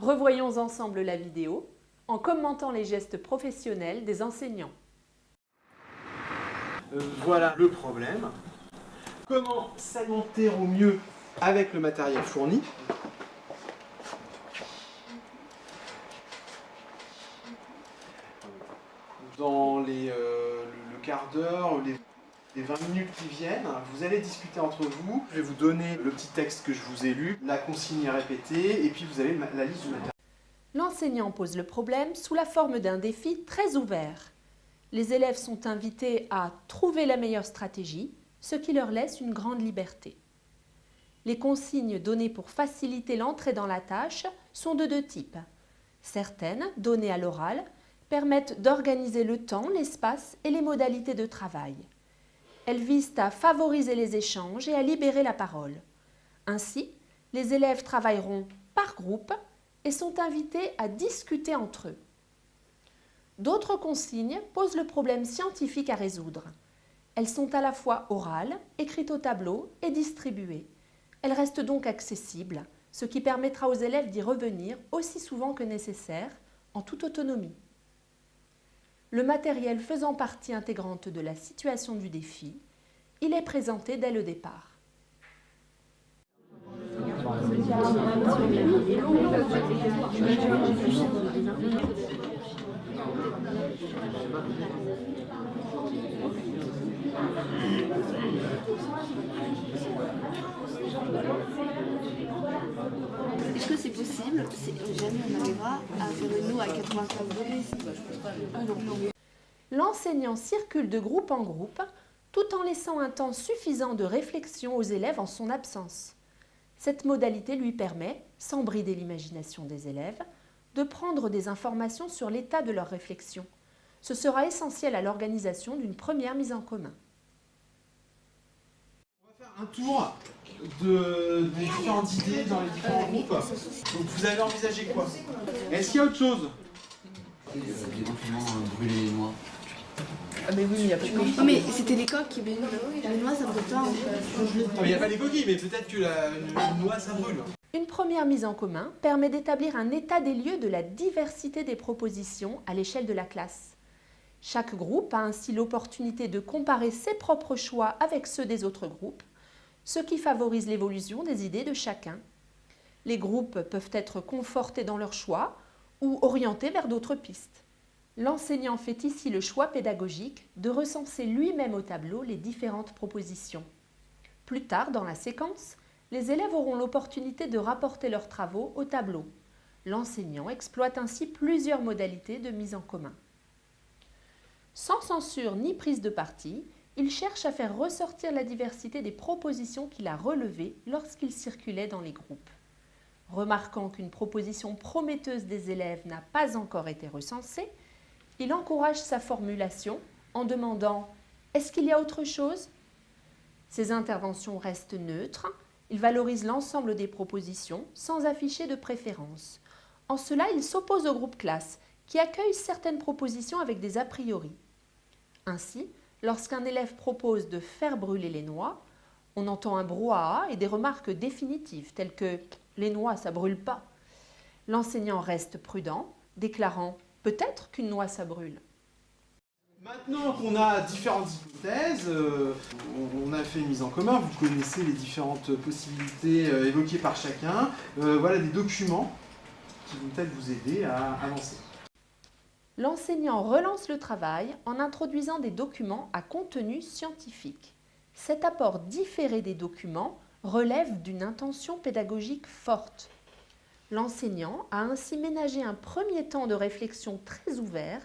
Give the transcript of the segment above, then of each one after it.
Revoyons ensemble la vidéo en commentant les gestes professionnels des enseignants. Voilà le problème. Comment s'alimenter au mieux avec le matériel fourni? Dans le quart d'heure, les 20 minutes qui viennent, vous allez discuter entre vous. Je vais vous donner le petit texte que je vous ai lu, la consigne est répétée, et puis vous avez la liste du matériel. L'enseignant pose le problème sous la forme d'un défi très ouvert. Les élèves sont invités à trouver la meilleure stratégie, ce qui leur laisse une grande liberté. Les consignes données pour faciliter l'entrée dans la tâche sont de deux types. Certaines, données à l'oral, permettent d'organiser le temps, l'espace et les modalités de travail. Elles visent à favoriser les échanges et à libérer la parole. Ainsi, les élèves travailleront par groupe et sont invités à discuter entre eux. D'autres consignes posent le problème scientifique à résoudre. Elles sont à la fois orales, écrites au tableau et distribuées. Elles restent donc accessibles, ce qui permettra aux élèves d'y revenir aussi souvent que nécessaire, en toute autonomie. Le matériel faisant partie intégrante de la situation du défi, il est présenté dès le départ. Est-ce que c'est possible? Jamais on arrivera à faire une eau à 95 degrés. L'enseignant circule de groupe en groupe, tout en laissant un temps suffisant de réflexion aux élèves en son absence. Cette modalité lui permet, sans brider l'imagination des élèves, de prendre des informations sur l'état de leur réflexion. Ce sera essentiel à l'organisation d'une première mise en commun. On va faire un tour des différentes idées dans les différents groupes. Donc vous avez envisagé quoi? Est-ce qu'il y a autre chose? Éventuellement brûler les noix. Ah mais oui, il n'y a pas de coquilles. Non mais c'était les coques qui brûlent. Les noix ça brûle pas. Ah, mais il n'y a pas les coquilles, mais peut-être que une noix ça brûle. Une première mise en commun permet d'établir un état des lieux de la diversité des propositions à l'échelle de la classe. Chaque groupe a ainsi l'opportunité de comparer ses propres choix avec ceux des autres groupes, ce qui favorise l'évolution des idées de chacun. Les groupes peuvent être confortés dans leurs choix ou orientés vers d'autres pistes. L'enseignant fait ici le choix pédagogique de recenser lui-même au tableau les différentes propositions. Plus tard dans la séquence, les élèves auront l'opportunité de rapporter leurs travaux au tableau. L'enseignant exploite ainsi plusieurs modalités de mise en commun. Sans censure ni prise de parti, il cherche à faire ressortir la diversité des propositions qu'il a relevées lorsqu'il circulait dans les groupes. Remarquant qu'une proposition prometteuse des élèves n'a pas encore été recensée, il encourage sa formulation en demandant « Est-ce qu'il y a autre chose ?» Ses interventions restent neutres, il valorise l'ensemble des propositions sans afficher de préférence. En cela, il s'oppose au groupe classe qui accueille certaines propositions avec des a priori. Ainsi, lorsqu'un élève propose de faire brûler les noix, on entend un brouhaha et des remarques définitives telles que « les noix, ça brûle pas ». L'enseignant reste prudent, déclarant « peut-être qu'une noix, ça brûle ». Maintenant qu'on a différentes hypothèses, on a fait une mise en commun, vous connaissez les différentes possibilités évoquées par chacun. Voilà des documents qui vont peut-être vous aider à avancer. L'enseignant relance le travail en introduisant des documents à contenu scientifique. Cet apport différé des documents relève d'une intention pédagogique forte. L'enseignant a ainsi ménagé un premier temps de réflexion très ouvert,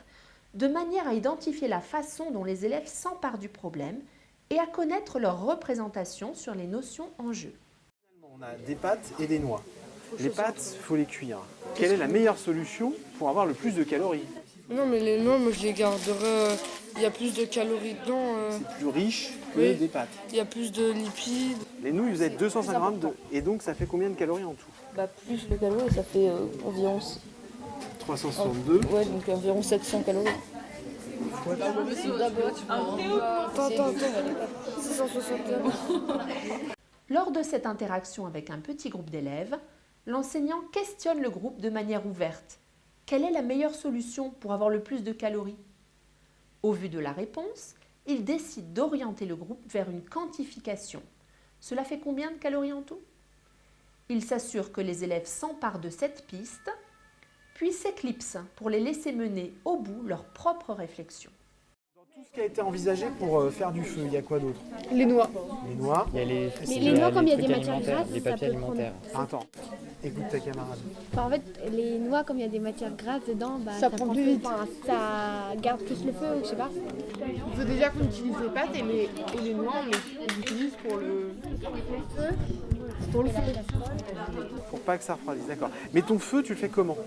de manière à identifier la façon dont les élèves s'emparent du problème et à connaître leur représentation sur les notions en jeu. On a des pâtes et des noix. Les pâtes, il faut les cuire. Quelle est la meilleure solution pour avoir le plus de calories? Non mais les noix, moi je les garderai, il y a plus de calories dedans. C'est plus riche que oui. des pâtes. Il y a plus de lipides. Les nouilles, vous avez 250 grammes et donc ça fait combien de calories en tout? Bah plus de calories, ça fait environ 362. Ouais, donc environ 700 calories. Attends, 661. Lors de cette interaction avec un petit groupe d'élèves, L'enseignant questionne le groupe de manière ouverte. Quelle est la meilleure solution pour avoir le plus de calories? Au vu de la réponse, il décide d'orienter le groupe vers une quantification. Cela fait combien de calories en tout? Il s'assure que les élèves s'emparent de cette piste, puis s'éclipse pour les laisser mener au bout leur propre réflexion. Dans tout ce qui a été envisagé pour faire du feu, il y a quoi d'autre? Les noix. Les noix. Il y a les, Mais les noix, comme il y a des trucs matières alimentaires, grasses, les ça papiers peut alimentaires. Attends, écoute ta camarade. Enfin, en fait, les noix, comme il y a des matières grasses dedans, bah, Ça prend plus feu. vite. Enfin, ça garde plus le feu, je sais pas. Il faut déjà qu'on utilise les pâtes et les noix, on les utilise pour le feu. Pour pas que ça refroidisse, d'accord. Mais ton feu, tu le fais comment?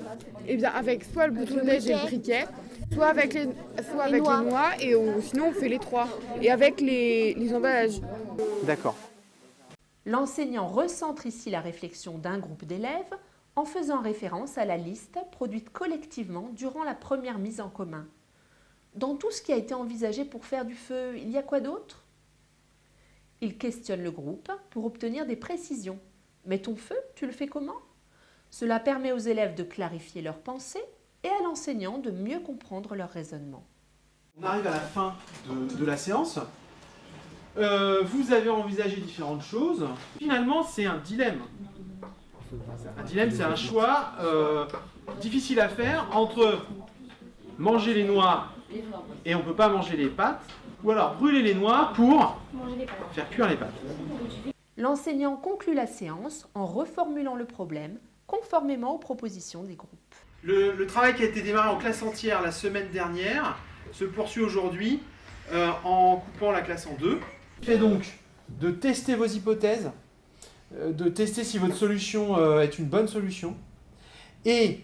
Et bien avec soit le boutonnage et le briquet, soit avec les noix et sinon on fait les trois. Et avec les emballages. D'accord. L'enseignant recentre ici la réflexion d'un groupe d'élèves en faisant référence à la liste produite collectivement durant la première mise en commun. Dans tout ce qui a été envisagé pour faire du feu, il y a quoi d'autre? Il questionne le groupe pour obtenir des précisions. Mais ton feu, tu le fais comment? Cela permet aux élèves de clarifier leurs pensées et à l'enseignant de mieux comprendre leur raisonnement. On arrive à la fin de la séance. Vous avez envisagé différentes choses. Finalement, c'est un dilemme. Un dilemme, c'est un choix difficile à faire entre manger les noix et on ne peut pas manger les pâtes, ou alors brûler les noix pour faire cuire les pâtes. L'enseignant conclut la séance en reformulant le problème conformément aux propositions des groupes. Le travail qui a été démarré en classe entière la semaine dernière se poursuit aujourd'hui en coupant la classe en deux. Fait donc de tester vos hypothèses, de tester si votre solution est une bonne solution, et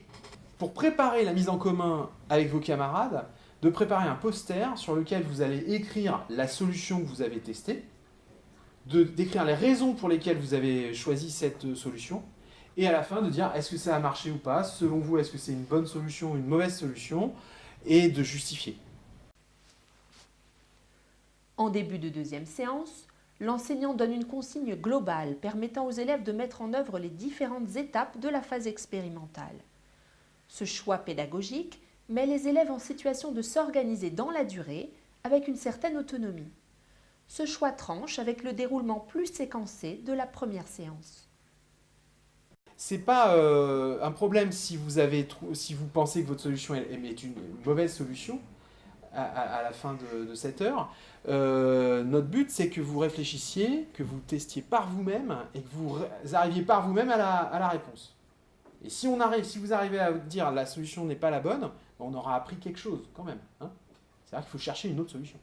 pour préparer la mise en commun avec vos camarades, de préparer un poster sur lequel vous allez écrire la solution que vous avez testée, d'écrire les raisons pour lesquelles vous avez choisi cette solution, et à la fin de dire est-ce que ça a marché ou pas, selon vous est-ce que c'est une bonne solution ou une mauvaise solution, et de justifier. En début de deuxième séance, l'enseignant donne une consigne globale permettant aux élèves de mettre en œuvre les différentes étapes de la phase expérimentale. Ce choix pédagogique met les élèves en situation de s'organiser dans la durée avec une certaine autonomie. Ce choix tranche avec le déroulement plus séquencé de la première séance. C'est pas un problème si vous pensez que votre solution est une mauvaise solution à la fin de cette heure. Notre but, c'est que vous réfléchissiez, que vous testiez par vous-même et que vous arriviez par vous-même à la réponse. Et si vous arrivez à dire la solution n'est pas la bonne, on aura appris quelque chose quand même. Hein. C'est-à-dire qu'il faut chercher une autre solution.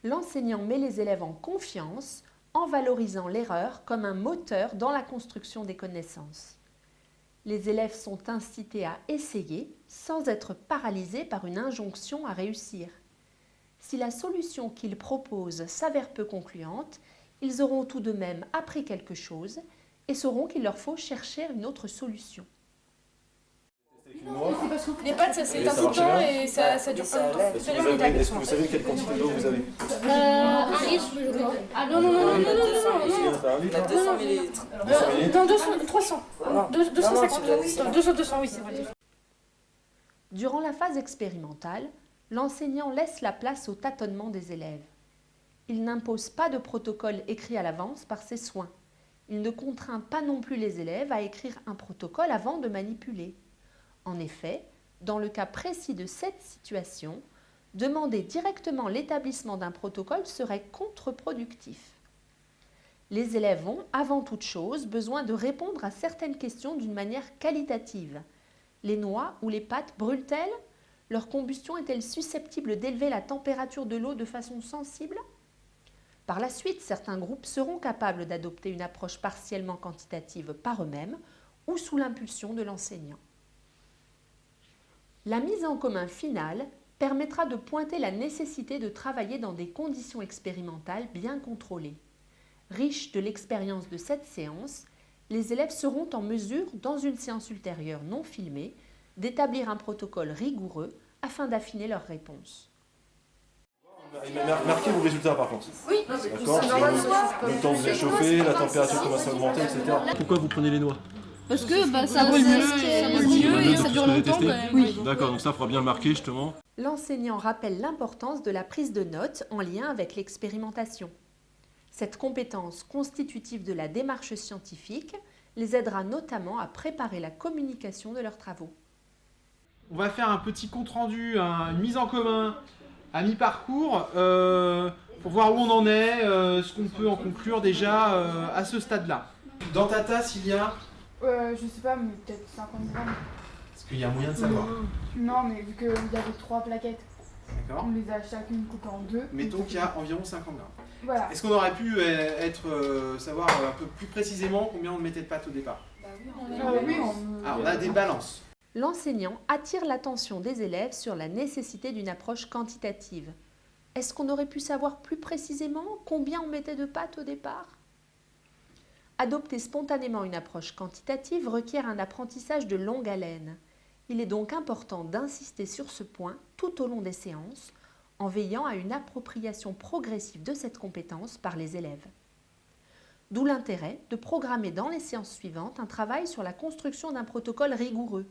L'enseignant met les élèves en confiance en valorisant l'erreur comme un moteur dans la construction des connaissances. Les élèves sont incités à essayer sans être paralysés par une injonction à réussir. Si la solution qu'ils proposent s'avère peu concluante, ils auront tout de même appris quelque chose et sauront qu'il leur faut chercher une autre solution. Les pâtes, ça s'éteint tout le temps et ça dure pas longtemps. Est-ce que vous savez quelle quantité d'eau vous avez? Un litre, je crois. Ah non, non. 200 millilitres. Non, 300. 250. 200, oui, c'est vrai. Durant la phase expérimentale, l'enseignant laisse la place au tâtonnement des élèves. Il n'impose pas de protocole écrit à l'avance par ses soins. Il ne contraint pas non plus les élèves à écrire un protocole avant de manipuler. En effet, dans le cas précis de cette situation, demander directement l'établissement d'un protocole serait contre-productif. Les élèves ont, avant toute chose, besoin de répondre à certaines questions d'une manière qualitative. Les noix ou les pâtes brûlent-elles? Leur combustion est-elle susceptible d'élever la température de l'eau de façon sensible? Par la suite, certains groupes seront capables d'adopter une approche partiellement quantitative par eux-mêmes ou sous l'impulsion de l'enseignant. La mise en commun finale permettra de pointer la nécessité de travailler dans des conditions expérimentales bien contrôlées. Riches de l'expérience de cette séance, les élèves seront en mesure, dans une séance ultérieure non filmée, d'établir un protocole rigoureux afin d'affiner leurs réponses. Marquez vos résultats par contre. Oui, d'accord. Le temps de vous réchauffer, la température commence à augmenter, etc. Pourquoi vous prenez les noix? Parce que bah, ça vaut c'est mieux, ce qui est ça vaut le mieux mieux. et ça dure longtemps quand même. Oui. D'accord, donc ça, il faudra bien le marquer justement. L'enseignant rappelle l'importance de la prise de notes en lien avec l'expérimentation. Cette compétence constitutive de la démarche scientifique les aidera notamment à préparer la communication de leurs travaux. On va faire un petit compte-rendu, une mise en commun à mi-parcours pour voir où on en est, ce qu'on peut en conclure déjà à ce stade-là. Dans ta tasse, il y a... Je sais pas, mais peut-être 50 grammes. Est-ce qu'il y a moyen de savoir? Non, mais vu qu'il y avait 3 plaquettes, D'accord. on les a chacune coupées en 2. Mettons qu'il y a environ 50 grammes. Voilà. Est-ce qu'on aurait pu savoir un peu plus précisément combien on mettait de pâtes au départ? Oui, Ah, on a des balances. L'enseignant attire l'attention des élèves sur la nécessité d'une approche quantitative. Est-ce qu'on aurait pu savoir plus précisément combien on mettait de pâtes au départ? Adopter spontanément une approche quantitative requiert un apprentissage de longue haleine. Il est donc important d'insister sur ce point tout au long des séances, en veillant à une appropriation progressive de cette compétence par les élèves. D'où l'intérêt de programmer dans les séances suivantes un travail sur la construction d'un protocole rigoureux.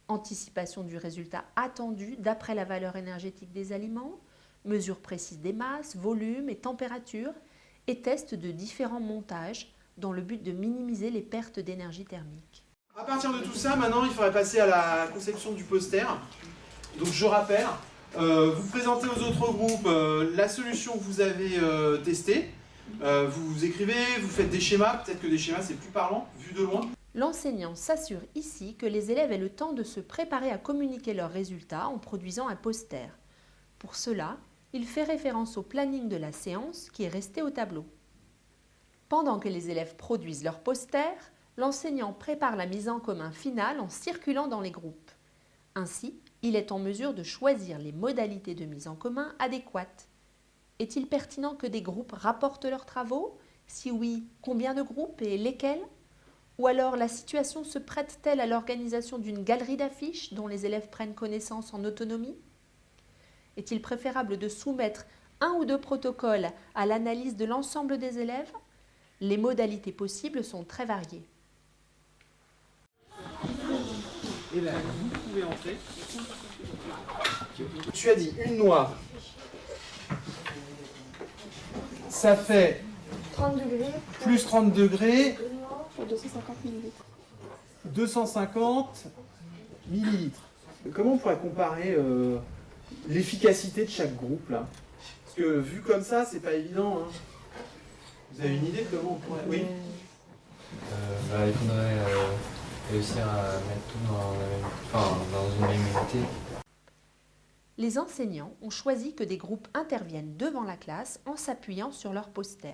Anticipation du résultat attendu d'après la valeur énergétique des aliments, mesure précise des masses, volumes et températures, et test de différents montages dans le but de minimiser les pertes d'énergie thermique. À partir de tout ça, maintenant, il faudrait passer à la conception du poster. Donc je rappelle, vous présentez aux autres groupes la solution que vous avez testée. Vous écrivez, vous faites des schémas, peut-être que des schémas c'est plus parlant, vu de loin. L'enseignant s'assure ici que les élèves aient le temps de se préparer à communiquer leurs résultats en produisant un poster. Pour cela, il fait référence au planning de la séance qui est resté au tableau. Pendant que les élèves produisent leur poster, l'enseignant prépare la mise en commun finale en circulant dans les groupes. Ainsi, il est en mesure de choisir les modalités de mise en commun adéquates. Est-il pertinent que des groupes rapportent leurs travaux? Si oui, combien de groupes et lesquels? Ou alors la situation se prête-t-elle à l'organisation d'une galerie d'affiches dont les élèves prennent connaissance en autonomie? Est-il préférable de soumettre un ou deux protocoles à l'analyse de l'ensemble des élèves? Les modalités possibles sont très variées. Et là, vous pouvez entrer. Tu as dit une noix. Ça fait 30 degrés. plus 30 degrés, 250 millilitres. 250 millilitres. Comment on pourrait comparer l'efficacité de chaque groupe là? Parce que vu comme ça, c'est pas évident. Hein. Vous avez une idée de comment on pourrait... Oui. Il faudrait réussir à mettre tout dans une même unité. Les enseignants ont choisi que des groupes interviennent devant la classe en s'appuyant sur leur poster.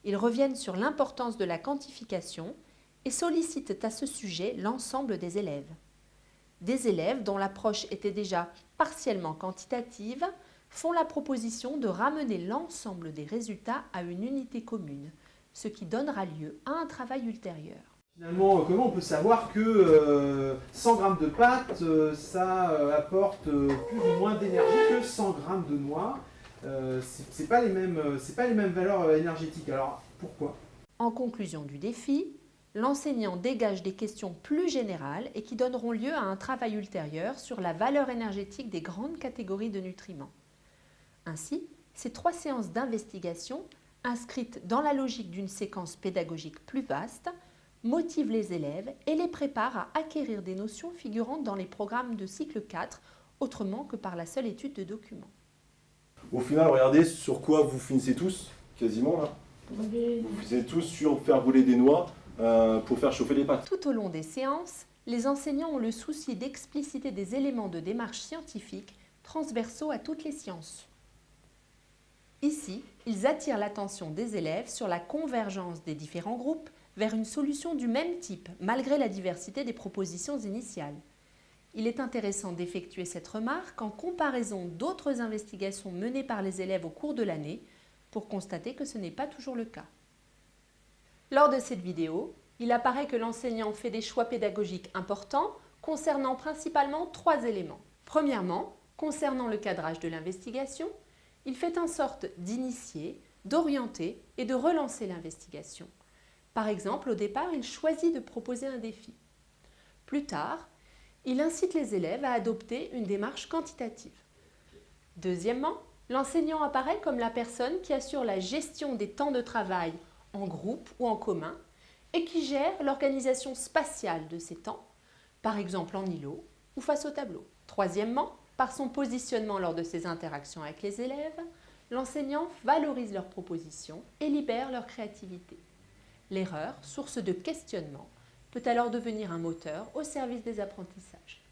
Ils reviennent sur l'importance de la quantification et sollicitent à ce sujet l'ensemble des élèves. Des élèves dont l'approche était déjà partiellement quantitative font la proposition de ramener l'ensemble des résultats à une unité commune, ce qui donnera lieu à un travail ultérieur. Finalement, comment on peut savoir que 100 grammes de pâte, ça apporte plus ou moins d'énergie que 100 grammes de noix? C'est pas les mêmes valeurs énergétiques. Alors, pourquoi? En conclusion du défi, l'enseignant dégage des questions plus générales et qui donneront lieu à un travail ultérieur sur la valeur énergétique des grandes catégories de nutriments. Ainsi, ces 3 séances d'investigation, inscrites dans la logique d'une séquence pédagogique plus vaste, motivent les élèves et les préparent à acquérir des notions figurantes dans les programmes de cycle 4, autrement que par la seule étude de documents. Au final, regardez sur quoi vous finissez tous, quasiment là. Vous finissez tous sur faire brûler des noix pour faire chauffer les pâtes. Tout au long des séances, les enseignants ont le souci d'expliciter des éléments de démarche scientifique transversaux à toutes les sciences. Ici, ils attirent l'attention des élèves sur la convergence des différents groupes vers une solution du même type, malgré la diversité des propositions initiales. Il est intéressant d'effectuer cette remarque en comparaison d'autres investigations menées par les élèves au cours de l'année pour constater que ce n'est pas toujours le cas. Lors de cette vidéo, il apparaît que l'enseignant fait des choix pédagogiques importants concernant principalement 3 éléments. Premièrement, concernant le cadrage de l'investigation, il fait en sorte d'initier, d'orienter et de relancer l'investigation. Par exemple, au départ, il choisit de proposer un défi. Plus tard, il incite les élèves à adopter une démarche quantitative. Deuxièmement, l'enseignant apparaît comme la personne qui assure la gestion des temps de travail en groupe ou en commun et qui gère l'organisation spatiale de ces temps, par exemple en îlot ou face au tableau. Troisièmement, par son positionnement lors de ses interactions avec les élèves, l'enseignant valorise leurs propositions et libère leur créativité. L'erreur, source de questionnement, peut alors devenir un moteur au service des apprentissages.